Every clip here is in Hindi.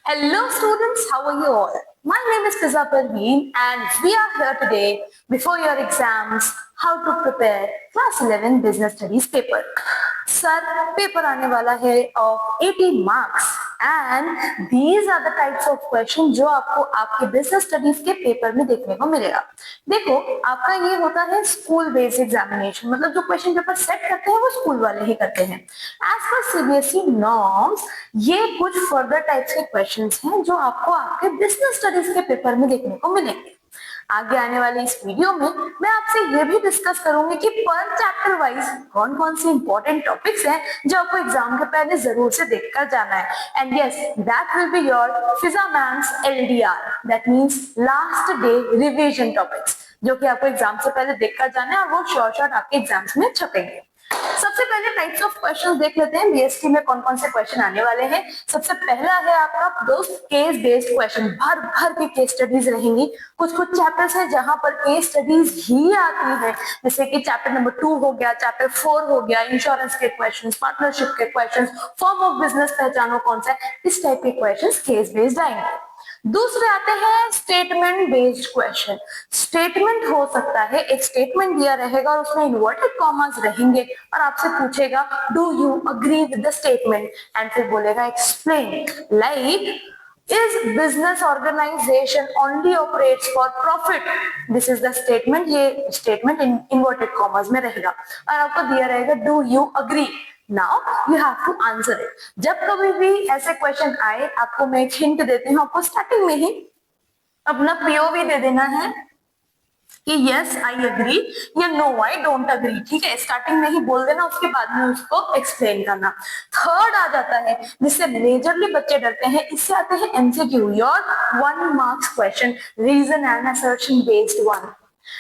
Hello students, how are you all? My name is Fiza Parveen and we are here today before your exams how to prepare class 11 business studies paper. Sir paper आने वाला है of 80 marks and these are the types of question जो आपको आपके बिजनेस स्टडीज के पेपर में देखने को मिलेगा। देखो आपका ये होता है स्कूल बेस्ड एग्जामिनेशन, मतलब जो क्वेश्चन पेपर सेट करते हैं वो स्कूल वाले ही करते हैं एज पर सीबीएसई नॉर्म्स। ये कुछ फर्दर टाइप्स के क्वेश्चंस हैं जो आपको आपके बिजनेस स्टडीज के पेपर में देखने को मिलेंगे। आगे आने वाले इस वीडियो में मैं आपसे ये भी डिस्कस करूंगी कि पर चैप्टर वाइज कौन कौन से इंपॉर्टेंट टॉपिक्स हैं जो आपको एग्जाम के पहले जरूर से देखकर जाना है। And yes, that will be your Fiza ma'am's LDR, that means last day revision topics, जो कि आपको एग्जाम से पहले देखकर जाना है और वो शॉर्ट आपके एग्जाम्स में छपेंगे। सबसे पहले टाइप्स ऑफ क्वेश्चंस देख लेते हैं बीएसटी में कौन कौन से क्वेश्चन आने वाले हैं। सबसे पहला है आपका दोस्त केस बेस्ड क्वेश्चन, भर भर के केस स्टडीज रहेंगी। कुछ कुछ चैप्टर्स हैं जहां पर केस स्टडीज ही आती है, जैसे कि चैप्टर नंबर 2 हो गया, चैप्टर 4 हो गया, इंश्योरेंस के क्वेश्चंस, पार्टनरशिप के क्वेश्चंस, फॉर्म ऑफ बिजनेस पहचानो कौन सा है, इस टाइप के क्वेश्चंस केस बेस्ड आएंगे। दूसरे आते हैं स्टेटमेंट बेस्ड क्वेश्चन। स्टेटमेंट हो सकता है एक स्टेटमेंट दिया रहेगा और उसमें इन्वर्टेड कॉमास रहेंगे और आपसे पूछेगा do you agree with the statement, and फिर बोलेगा explain, like is business organization only operates for profit, this is the statement. ये स्टेटमेंट इन्वर्टेड कॉमास में रहेगा और आपको दिया रहेगा do you agree. Now you have to answer it. जब कभी भी ऐसे क्वेश्चन आए आपको मैं एक हिंट देती हूँ, आपको स्टार्टिंग में ही अपना पीओवी दे देना है कि यस आई एग्री या नो आई डोंट एग्री, ठीक है, स्टार्टिंग में ही बोल देना, उसके बाद में उसको एक्सप्लेन करना। थर्ड आ जाता है जिससे मेजरली बच्चे डरते हैं, इससे आते हैं MCQ, your 1 marks question, reason and assertion based one.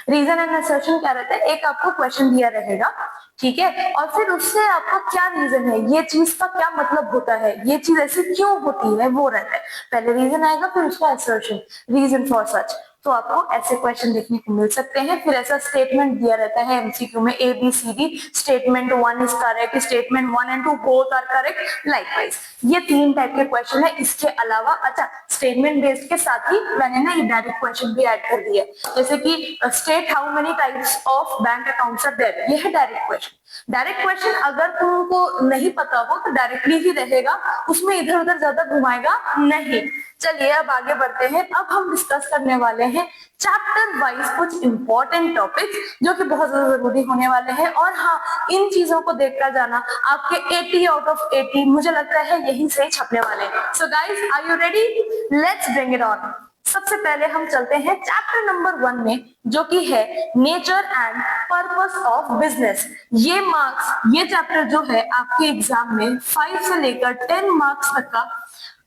Reason and assertion क्या रहता है, एक आपको क्वेश्चन दिया रहेगा, ठीक है, और फिर उससे आपका क्या रीजन है, ये चीज का क्या मतलब होता है, ये चीज ऐसी क्यों होती है, वो रहता है। पहले रीजन आएगा फिर उसका असर्शन, रीजन फॉर सच। तो आपको ऐसे क्वेश्चन देखने को मिल सकते हैं। फिर ऐसा स्टेटमेंट दिया रहता है एमसीक्यू में ABCD, statement 1 is correct, statement 1 and 2 both are correct, likewise. ये 3 टाइप के क्वेश्चन है। इसके अलावा अच्छा स्टेटमेंट बेस्ड के साथ ही मैंने ना ये डायरेक्ट क्वेश्चन भी ऐड कर दिया, जैसे कि state how many types of bank accounts are there, ये है डायरेक्ट क्वेश्चन। डायरेक्ट क्वेश्चन अगर तुमको नहीं पता हो तो डायरेक्टली ही रहेगा, उसमें इधर उधर ज्यादा घुमाएगा नहीं। चलिए अब आगे बढ़ते हैं। अब हम डिस्कस करने वाले हैं चैप्टर वाइज कुछ इंपॉर्टेंट टॉपिक्स जो कि बहुत ज्यादा जरूरी होने वाले हैं। और हाँ, इन चीजों को देखकर जाना, आपके 80 आउट ऑफ 80 मुझे लगता है यहीं से छपने वाले हैं। So guys are you ready? Let's bring it on. सबसे पहले हम चलते हैं चैप्टर नंबर 1 में, जो कि है nature and purpose of business. ये मार्क्स, ये चैप्टर जो है आपके एग्जाम में 5 से लेकर 10 मार्क्स तक का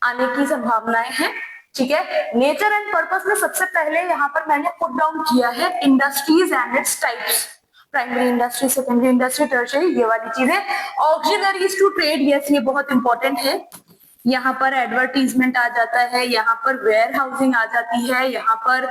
आने की संभावनाएं हैं, ठीक है। नेचर एंड पर्पस में सबसे पहले यहाँ पर मैंने पुट डाउन किया है industries and its types, primary industry, secondary industry, tertiary, ये वाली चीजें। ऑक्सिलरीज टू ट्रेड, यस ये बहुत इंपॉर्टेंट है। यहाँ पर एडवर्टीजमेंट आ जाता है, यहाँ पर वेयर हाउसिंग आ जाती है, यहाँ पर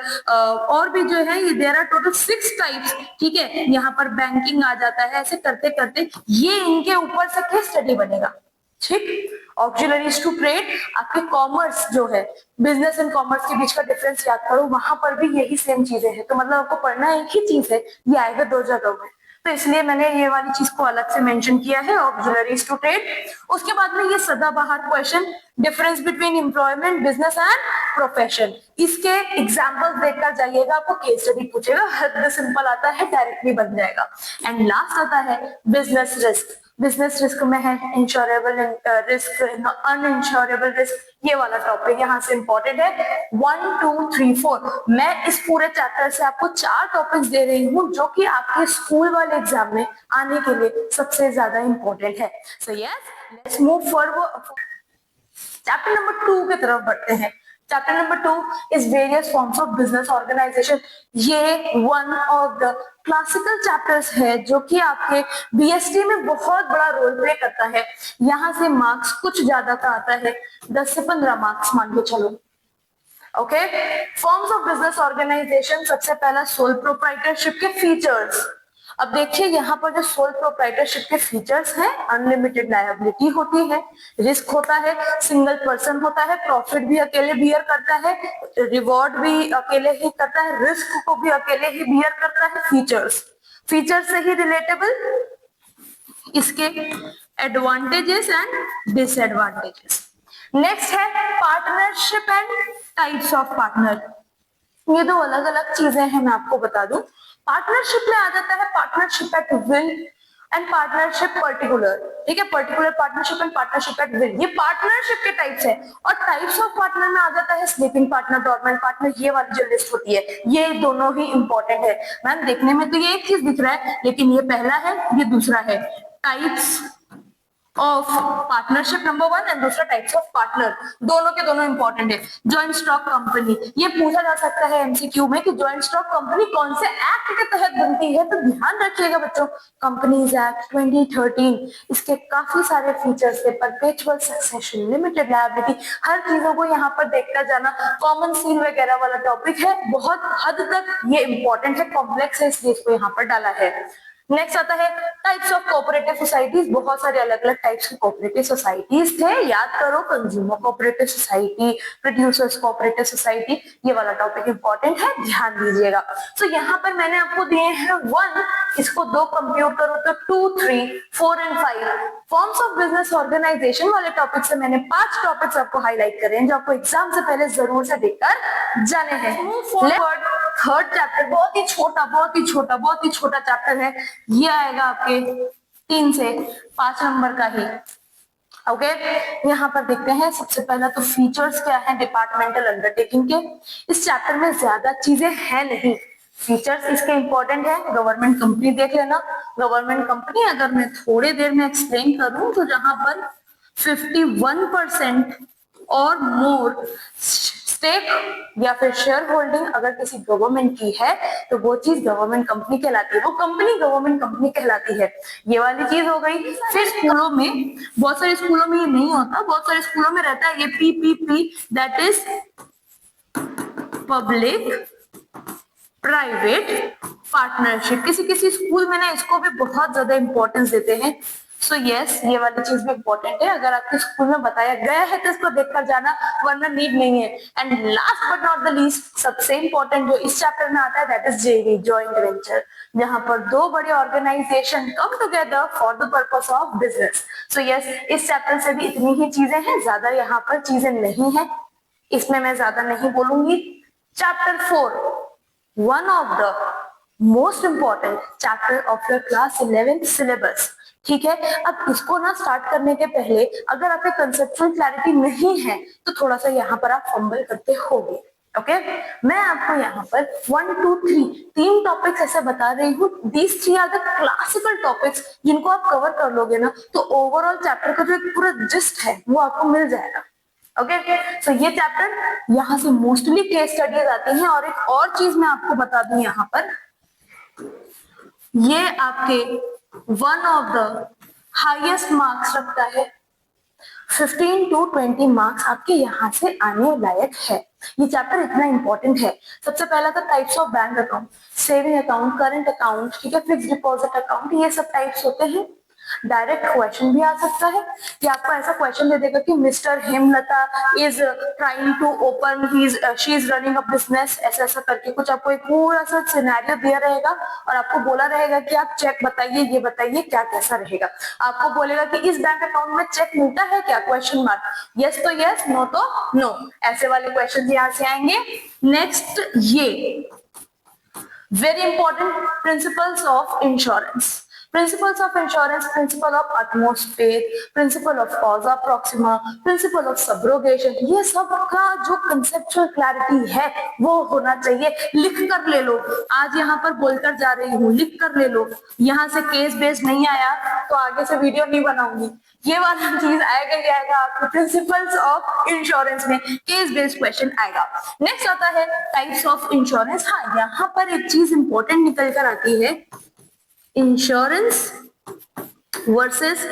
और भी जो है देयर आर टोटल 6 टाइप्स, ठीक है। यहाँ पर बैंकिंग आ जाता है। ऐसे करते करते ये इनके ऊपर से केस स्टडी बनेगा, ठीक। ऑक्सिलरीज टू ट्रेड, आपके कॉमर्स जो है, बिजनेस एंड कॉमर्स के बीच का डिफरेंस याद करो, वहां पर भी यही सेम चीजें हैं। तो मतलब आपको पढ़ना एक ही चीज है, ये आएगा 2 जगह में, तो इसलिए मैंने ये वाली चीज को अलग से मेंशन किया है, ऑक्सिलरीज टू ट्रेड। उसके बाद में ये सदाबहार question, difference between employment, business and profession, इसके एग्जांपल्स देखकर जाइएगा, आपको केस स्टडी पूछेगा, हद सिंपल आता है, डायरेक्टली बन जाएगा। एंड लास्ट आता है बिजनेस रिस्क। बिजनेस रिस्क में है इंश्योरेबल रिस्क, अनइंश्योरेबल रिस्क, ये वाला टॉपिक यहाँ से इंपॉर्टेंट है। 1 2 3 4 मैं इस पूरे चैप्टर से आपको 4 टॉपिक्स दे रही हूँ जो कि आपके स्कूल वाले एग्जाम में आने के लिए सबसे ज्यादा इंपॉर्टेंट है। So yes, let's move forward. Chapter number 2 की तरफ बढ़ते हैं। Chapter number 2 is various forms of business organisation. ये one of the classical chapters है जो कि आपके बीएसटी में बहुत बड़ा रोल प्ले करता है। यहाँ से मार्क्स कुछ ज्यादा का आता है, 10 से 15 मार्क्स मान के चलो, okay. Forms of business organisation, सबसे पहला सोल प्रोप्राइटरशिप के फीचर्स। अब देखिए यहाँ पर जो सोल प्रोप्राइटरशिप के फीचर्स हैं, अनलिमिटेड लायबिलिटी होती है, रिस्क होता है, सिंगल पर्सन होता है, प्रॉफिट भी अकेले बियर करता है, रिवॉर्ड भी अकेले ही करता है, रिस्क को भी अकेले ही बियर करता है। फीचर्स से ही रिलेटेबल इसके एडवांटेजेस एंड डिसएडवांटेजेस। नेक्स्ट है partnership and types of partner. ये दो अलग अलग चीजें हैं, मैं आपको बता दूं। पार्टनरशिप में आ जाता है partnership at will and partnership particular, ठीक है, particular partnership and partnership at will, ये पार्टनरशिप के टाइप्स है। और टाइप्स ऑफ पार्टनर में आ जाता है स्लीपिंग पार्टनर, डॉर्मेंट पार्टनर, ये वाली जो लिस्ट होती है, ये दोनों ही इंपॉर्टेंट है। मैम देखने में तो ये एक चीज दिख रहा है, लेकिन ये पहला है, ये दूसरा है। Types of partnership number 1 and दूसरा टाइप्स ऑफ पार्टनर, दोनों के दोनों इंपॉर्टेंट है। जॉइंट स्टॉक कंपनी, ये पूछा जा सकता है एमसीक्यू में कि जॉइंट स्टॉक कंपनी कौन से एक्ट के तहत बनती है, तो ध्यान रखिएगा बच्चों, कंपनीज एक्ट 2013, इसके काफी सारे फीचर्स है, परपेचुअल सक्सेशन, लिमिटेड लायबिलिटी, हर चीजों को यहाँ पर देखता जाना। कॉमन सील वगैरह वाला टॉपिक है, बहुत हद तक ये इंपॉर्टेंट है, कॉम्प्लेक्स है, इसलिए इसको यहाँ पर डाला है। नेक्स्ट आता है टाइप्स ऑफ कोऑपरेटिव सोसाइटीज, बहुत सारे अलग अलग टाइप्स की कोऑपरेटिव सोसाइटीज थे, याद करो, consumer cooperative society, producers cooperative society, ये वाला टॉपिक इंपॉर्टेंट है, ध्यान दीजिएगा। तो यहाँ पर मैंने आपको दिए हैं 1, इसको 2 कंप्यूट करो तो 2, 3, 4 and 5। Forms of business organisation वाले टॉपिक से मैंने 5 टॉपिक्स आपको हाईलाइट करे हैं, जो आपको एग्जाम से पहले जरूर से देखकर जाने हैं। थर्ड चैप्टर बहुत ही छोटा चैप्टर है, ये आएगा आपके 3 से 5 नंबर का ही। ओके, यहाँ पर देखते हैं सबसे पहला तो फीचर्स क्या है डिपार्टमेंटल अंडरटेकिंग के। इस चैप्टर में ज्यादा चीजें हैं नहीं, फीचर्स इसके इंपॉर्टेंट है। गवर्नमेंट कंपनी देख लेना, गवर्नमेंट कंपनी अगर मैं थोड़ी देर में एक्सप्लेन करूं तो जहां पर 51% और मोर स्टेक या फिर शेयर होल्डिंग अगर किसी गवर्नमेंट की है तो वो चीज गवर्नमेंट कंपनी कहलाती है, वो कंपनी गवर्नमेंट कंपनी कहलाती है। ये वाली चीज हो गई। फिर स्कूलों में, बहुत सारे स्कूलों में ये नहीं होता, बहुत सारे स्कूलों में रहता है ये PPP, that is public private partnership. किसी किसी स्कूल में ना इसको भी बहुत ज्यादा इंपॉर्टेंस देते हैं। सो यस, ये वाली चीज भी इंपॉर्टेंट है, अगर आपके स्कूल में बताया गया है तो इसको देखकर जाना, वरना नीड नहीं है। And last but not the least, सबसे इंपॉर्टेंट जो इस चैप्टर में आता है that is JV, joint venture, जहां पर 2 बड़े organisation come together for the purpose of business. So yes, इस चैप्टर से भी इतनी ही चीजें हैं, ज्यादा यहाँ पर चीजें नहीं है, इसमें मैं ज्यादा नहीं बोलूंगी। Chapter 4, one of the most important chapter of your class 11 syllabus, ठीक है। अब इसको ना स्टार्ट करने के पहले अगर आपके कंसेप्चुअल क्लैरिटी नहीं है तो थोड़ा सा यहाँ पर आप फंबल करते होंगे। ओके, मैं आपको यहाँ पर 1, 2, 3 टॉपिक्स ऐसे बता रही हूँ। These 3 are the classical topics, जिनको आप कवर कर लोगे ना तो ओवरऑल चैप्टर का जो एक पूरा जिस्ट है वो आपको मिल जाएगा। ओके, सो ये चैप्टर यहाँ से मोस्टली केस स्टडीज आती हैं। और एक और चीज मैं आपको बता दूं, यहाँ पर ये आपके one of the highest marks रखता है, 15 to 20 मार्क्स आपके यहाँ से आने लायक है। ये चैप्टर इतना इंपॉर्टेंट है। सबसे पहला था types of bank account, saving account, current account, ठीक है, फिक्स डिपॉजिट अकाउंट, ये सब टाइप्स होते हैं। डायरेक्ट क्वेश्चन भी आ सकता है कि आपको ऐसा क्वेश्चन दे देगा कि mister Hemlata is trying to open she is running a business, ऐसा ऐसा करके कुछ आपको एक पूरा सा सिनेरियो दिया रहेगा और आपको बोला रहेगा कि आप चेक बताइए, ये बताइए क्या कैसा रहेगा। आपको बोलेगा कि इस बैंक अकाउंट में चेक मिलता है क्या, क्वेश्चन मार्क, यस तो यस, नो तो नो, ऐसे वाले क्वेश्चन यहाँ से आएंगे। नेक्स्ट, ये very important, principles of insurance, principles of insurance, principle of utmost faith, principle of causa proxima, principle of subrogation, ये सब का जो conceptual clarity है वो होना चाहिए। लिख कर ले लो, आज यहाँ पर बोलकर जा रही हूँ, लिख कर ले लो। यहाँ से केस बेस्ड नहीं आया तो आगे से वीडियो नहीं बनाऊंगी, ये वाला चीज आएगा ही आएगा आपको प्रिंसिपल्स ऑफ इंश्योरेंस में, केस बेस्ड क्वेश्चन आएगा। नेक्स्ट आता है टाइप्स ऑफ इंश्योरेंस। हाँ, यहाँ पर एक चीज इंपॉर्टेंट निकल कर आती है, इंश्योरेंस वर्सेस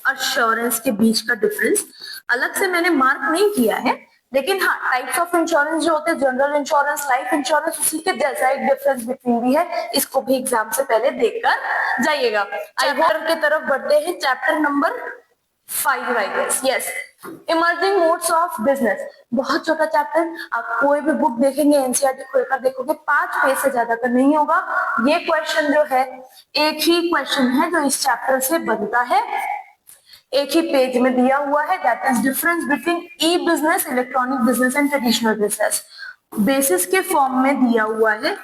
अश्योरेंस के बीच का डिफरेंस। अलग से मैंने मार्क नहीं किया है, लेकिन हाँ, टाइप्स ऑफ इंश्योरेंस जो होते हैं, जनरल इंश्योरेंस, लाइफ इंश्योरेंस, उसी के जैसा एक डिफरेंस बिटवीन भी है, इसको भी एग्जाम से पहले देखकर जाइएगा। आई होप की तरफ बढ़ते हैं, chapter number 5 I guess, yes, emerging modes of business. बहुत छोटा चैप्टर, आप कोई भी बुक देखेंगे, एनसीईआरटी खोलकर देखोगे 5 पेज से ज्यादा का नहीं होगा। ये क्वेश्चन जो है, एक ही क्वेश्चन है जो इस चैप्टर से बनता है, एक ही पेज में दिया हुआ है, that is difference between E business, electronic business and traditional business. Basis के फॉर्म में दिया हुआ है,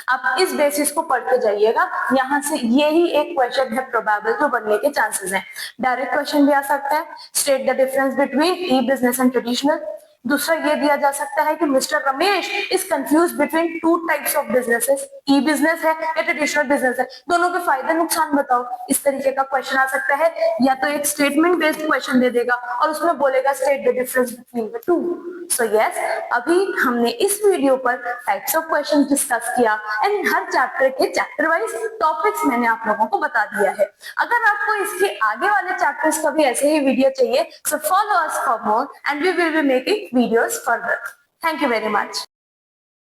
आप इस बेसिस को पढ़ के जाइएगा। यहां से यही एक क्वेश्चन है प्रोबेबल जो बनने के चांसेस हैं। डायरेक्ट क्वेश्चन भी आ सकता है, state the difference between E business and traditional. दूसरा ये दिया जा सकता है कि mister Ramesh is confuse between two types of businesses, E business है या ट्रेडिशनल बिजनेस है, दोनों के फायदे नुकसान बताओ। इस तरीके का क्वेश्चन आ सकता है, या तो एक स्टेटमेंट बेस्ड क्वेश्चन दे देगा और उसमें बोलेगा state the difference between the two. So yes, अभी हमने इस वीडियो पर टाइप्स ऑफ क्वेश्चन डिस्कस किया एंड हर चैप्टर के चैप्टर वाइज टॉपिक्स मैंने आप लोगों को बता दिया है। अगर आपको इसके आगे वाले चैप्टर्स का भी ऐसे ही वीडियो चाहिए, so follow us for more and we will be making videos further. Thank you very much.